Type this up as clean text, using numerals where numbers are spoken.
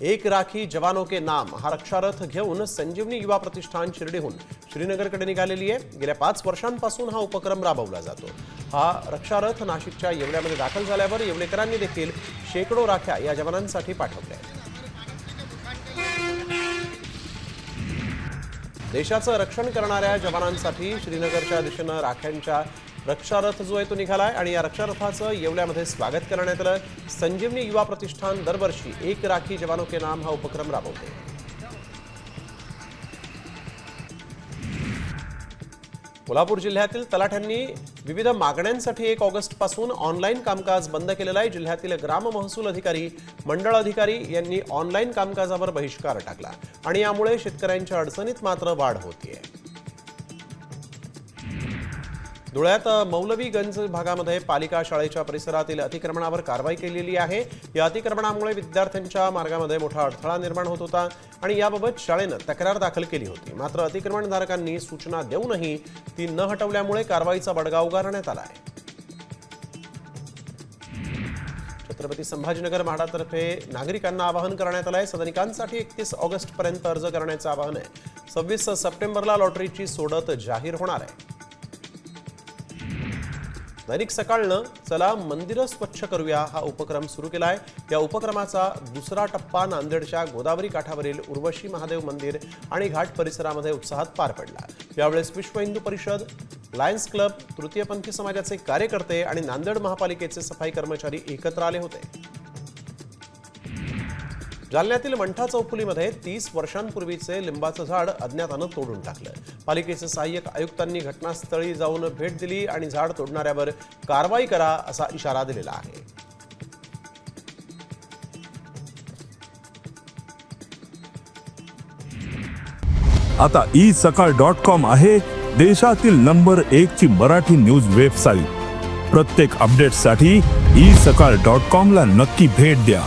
एक राखी जवानों के नाम हा रक्षारथ घेऊन संजीवनी युवा प्रतिष्ठान शिर्डीहून श्रीनगरकडे निघालेली आहे। गेल्या 5 वर्षांपासून हा उपक्रम राबवला जातो। हा रक्षारथ नाशिकच्या येवल्यामध्ये दाखल झाल्यावर येवलेकरांनी देखील शेकडो राख्या या जवानांसाठी पाठवल्या आहेत। देशाचं रक्षण करणाऱ्या जवानांसाठी श्रीनगरच्या दिशेने राख्यांच्या रक्षारथ जो आहे तो निघालाय आणि या रक्षारथाचं येवल्यामध्ये स्वागत करण्यात आलं। संजीवनी युवा प्रतिष्ठान दरवर्षी एक राखी जवानों के नाम हा उपक्रम राबवते। कोल्हापूर जिल्ह्यातील तलाठ्यांनी विविध मागण्यांसाठी 1 ऑगस्ट पासून ऑनलाईन कामकाज बंद केलेलं आहे। जिल्ह्यातील ग्राम महसूल अधिकारी, मंडळ अधिकारी यांनी ऑनलाईन कामकाजावर बहिष्कार टाकला आणि यामुळे शेतकऱ्यांच्या अडचणीत मात्र वाढ होतीये। धुळ्यात मौलवीगंज भागामध्ये पालिका शाळेच्या परिसरातील अतिक्रमणावर कारवाई केलेली आहे। या अतिक्रमणामुळे विद्यार्थ्यांच्या मार्गामध्ये मोठा अडथळा निर्माण होत होता आणि याबाबत शाळेने तक्रार दाखल केली होती। मात्र अतिक्रमणधारकांनी सूचना देऊनही ती न हटवल्यामुळे कारवाईचा बडगा उगारण्यात आला आहे। छत्रपती संभाजीनगर म्हाडातर्फे नागरिकांना आवाहन करण्यात आलं आहे। सदनिकांसाठी 31 ऑगस्ट पर्यंत अर्ज करण्याचं आवाहन आहे। 26 सप्टेंबरला लॉटरीची सोडत जाहीर होणार आहे। दैनिक सकाळनं चला मंदिरं स्वच्छ करूया हा उपक्रम सुरू केलाय। या उपक्रमाचा दुसरा टप्पा नांदेडच्या गोदावरी काठावरील उर्वशी महादेव मंदिर आणि घाट परिसरामध्ये उत्साहात पार पडला। यावेळेस विश्व हिंदू परिषद, लायन्स क्लब, तृतीयपंथी समाजाचे कार्यकर्ते आणि नांदेड महापालिकेचे सफाई कर्मचारी एकत्र आले होते। जालन्यातील मंठा चौफुलीमध्ये 30 वर्षांपूर्वीचे लिंबाचं झाड अज्ञातानं तोडून टाकलं। पालिकेचे सहाय्यक आयुक्तांनी घटनास्थळी जाऊन भेट दिली आणि झाड तोडणाऱ्यावर कारवाई करा असा इशारा दिलेला आहे। आता isakal.com आहे देशातील नंबर 1 ची मराठी न्यूज वेबसाईट। प्रत्येक अपडेटसाठी isakal.com ला नक्की भेट द्या।